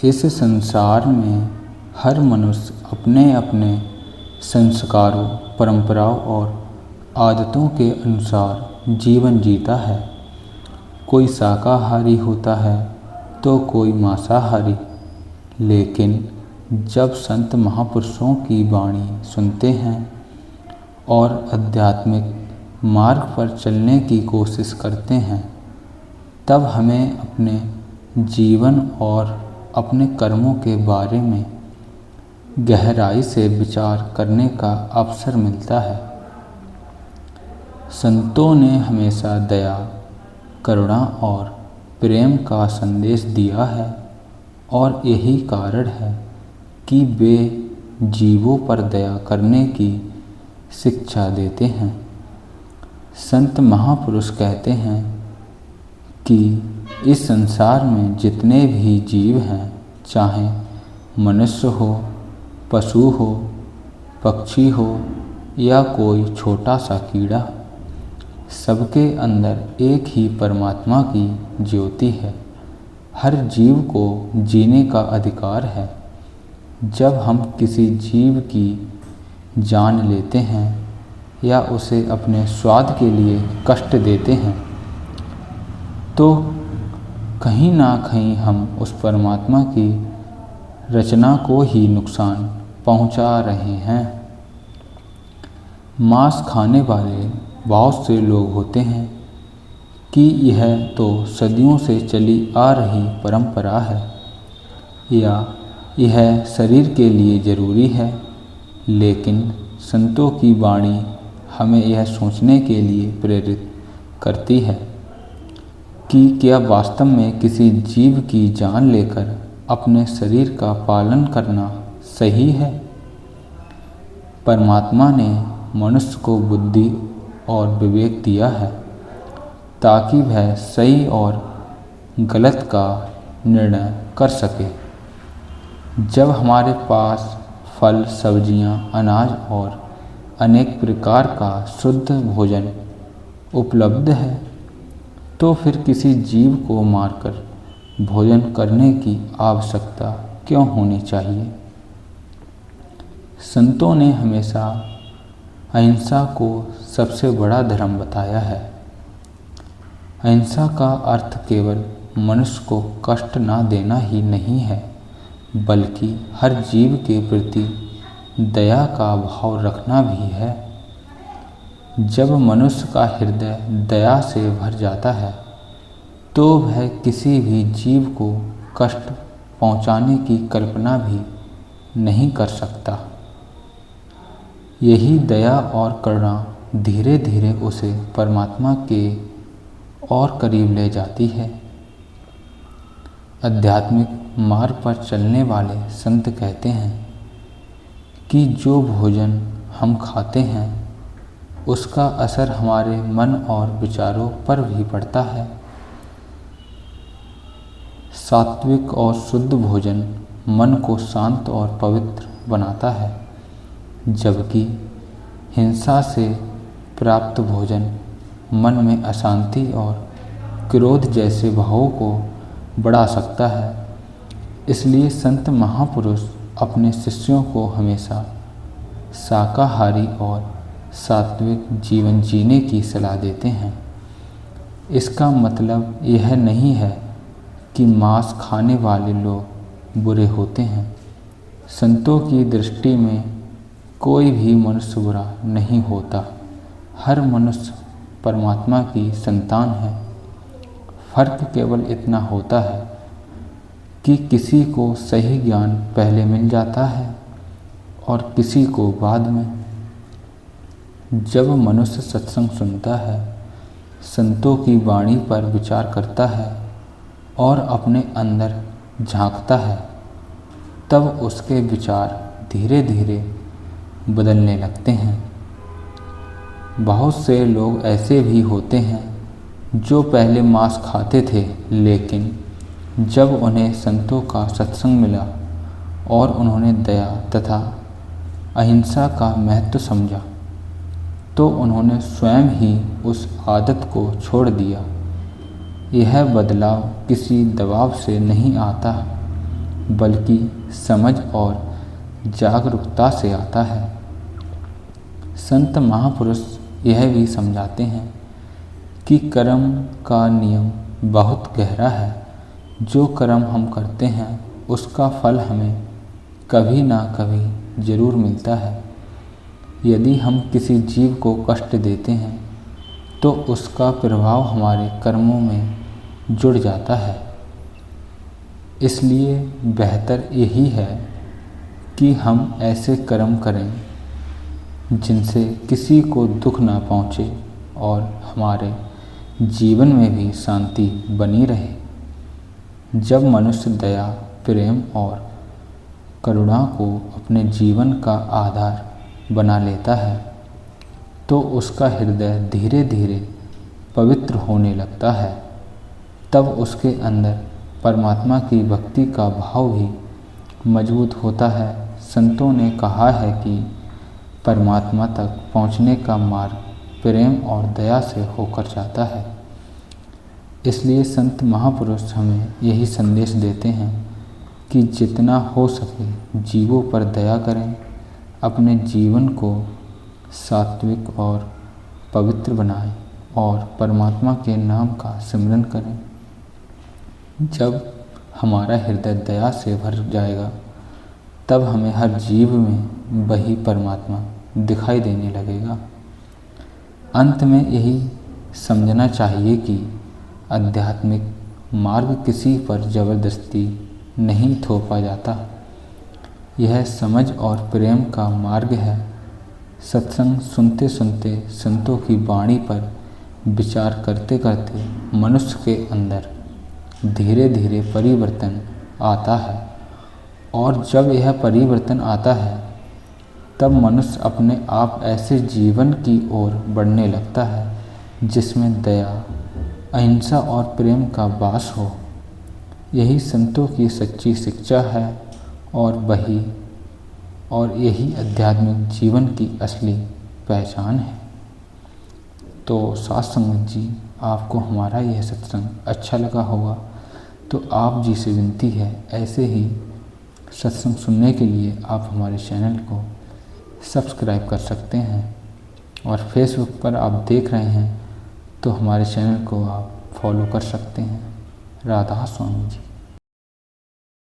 इस संसार में हर मनुष्य अपने अपने संस्कारों, परंपराओं और आदतों के अनुसार जीवन जीता है। कोई शाकाहारी होता है तो कोई मांसाहारी। लेकिन जब संत महापुरुषों की वाणी सुनते हैं और आध्यात्मिक मार्ग पर चलने की कोशिश करते हैं, तब हमें अपने जीवन और अपने कर्मों के बारे में गहराई से विचार करने का अवसर मिलता है। संतों ने हमेशा दया, करुणा और प्रेम का संदेश दिया है और यही कारण है कि वे जीवों पर दया करने की शिक्षा देते हैं। संत महापुरुष कहते हैं कि इस संसार में जितने भी जीव हैं, चाहे मनुष्य हो, पशु हो, पक्षी हो या कोई छोटा सा कीड़ा, सबके अंदर एक ही परमात्मा की ज्योति है। हर जीव को जीने का अधिकार है। जब हम किसी जीव की जान लेते हैं या उसे अपने स्वाद के लिए कष्ट देते हैं, तो कहीं ना कहीं हम उस परमात्मा की रचना को ही नुकसान पहुंचा रहे हैं। मांस खाने वाले बहुत से लोग होते हैं कि यह तो सदियों से चली आ रही परंपरा है या यह शरीर के लिए ज़रूरी है। लेकिन संतों की वाणी हमें यह सोचने के लिए प्रेरित करती है कि क्या वास्तव में किसी जीव की जान लेकर अपने शरीर का पालन करना सही है। परमात्मा ने मनुष्य को बुद्धि और विवेक दिया है ताकि वह सही और गलत का निर्णय कर सके। जब हमारे पास फल, सब्जियां, अनाज और अनेक प्रकार का शुद्ध भोजन उपलब्ध है, तो फिर किसी जीव को मारकर भोजन करने की आवश्यकता क्यों होनी चाहिए। संतों ने हमेशा अहिंसा को सबसे बड़ा धर्म बताया है। अहिंसा का अर्थ केवल मनुष्य को कष्ट ना देना ही नहीं है, बल्कि हर जीव के प्रति दया का भाव रखना भी है। जब मनुष्य का हृदय दया से भर जाता है, तो वह किसी भी जीव को कष्ट पहुंचाने की कल्पना भी नहीं कर सकता। यही दया और करुणा धीरे धीरे उसे परमात्मा के और करीब ले जाती है। आध्यात्मिक मार्ग पर चलने वाले संत कहते हैं कि जो भोजन हम खाते हैं उसका असर हमारे मन और विचारों पर भी पड़ता है। सात्विक और शुद्ध भोजन मन को शांत और पवित्र बनाता है, जबकि हिंसा से प्राप्त भोजन मन में अशांति और क्रोध जैसे भावों को बढ़ा सकता है। इसलिए संत महापुरुष अपने शिष्यों को हमेशा शाकाहारी और सात्विक जीवन जीने की सलाह देते हैं। इसका मतलब यह नहीं है कि मांस खाने वाले लोग बुरे होते हैं। संतों की दृष्टि में कोई भी मनुष्य बुरा नहीं होता। हर मनुष्य परमात्मा की संतान है। फर्क केवल इतना होता है कि किसी को सही ज्ञान पहले मिल जाता है और किसी को बाद में। जब मनुष्य सत्संग सुनता है, संतों की वाणी पर विचार करता है और अपने अंदर झांकता है, तब उसके विचार धीरे धीरे बदलने लगते हैं। बहुत से लोग ऐसे भी होते हैं जो पहले मांस खाते थे, लेकिन जब उन्हें संतों का सत्संग मिला और उन्होंने दया तथा अहिंसा का महत्व समझा, तो उन्होंने स्वयं ही उस आदत को छोड़ दिया। यह बदलाव किसी दबाव से नहीं आता, बल्कि समझ और जागरूकता से आता है। संत महापुरुष यह भी समझाते हैं कि कर्म का नियम बहुत गहरा है। जो कर्म हम करते हैं उसका फल हमें कभी ना कभी जरूर मिलता है। यदि हम किसी जीव को कष्ट देते हैं तो उसका प्रभाव हमारे कर्मों में जुड़ जाता है। इसलिए बेहतर यही है कि हम ऐसे कर्म करें जिनसे किसी को दुख ना पहुँचे और हमारे जीवन में भी शांति बनी रहे। जब मनुष्य दया, प्रेम और करुणा को अपने जीवन का आधार बना लेता है तो उसका हृदय धीरे धीरे पवित्र होने लगता है। तब उसके अंदर परमात्मा की भक्ति का भाव भी मजबूत होता है। संतों ने कहा है कि परमात्मा तक पहुँचने का मार्ग प्रेम और दया से होकर जाता है। इसलिए संत महापुरुष हमें यही संदेश देते हैं कि जितना हो सके जीवों पर दया करें, अपने जीवन को सात्विक और पवित्र बनाएं और परमात्मा के नाम का सिमरन करें। जब हमारा हृदय दया से भर जाएगा तब हमें हर जीव में वही परमात्मा दिखाई देने लगेगा। अंत में यही समझना चाहिए कि आध्यात्मिक मार्ग किसी पर ज़बरदस्ती नहीं थोपा जाता। यह समझ और प्रेम का मार्ग है। सत्संग सुनते सुनते, संतों की वाणी पर विचार करते करते मनुष्य के अंदर धीरे धीरे परिवर्तन आता है और जब यह परिवर्तन आता है तब मनुष्य अपने आप ऐसे जीवन की ओर बढ़ने लगता है जिसमें दया, अहिंसा और प्रेम का वास हो। यही संतों की सच्ची शिक्षा है और यही आध्यात्मिक जीवन की असली पहचान है। तो साथ संगत जी, आपको हमारा यह सत्संग अच्छा लगा होगा तो आप जी से विनती है, ऐसे ही सत्संग सुनने के लिए आप हमारे चैनल को सब्सक्राइब कर सकते हैं और फेसबुक पर आप देख रहे हैं तो हमारे चैनल को आप फॉलो कर सकते हैं। राधा स्वामी जी।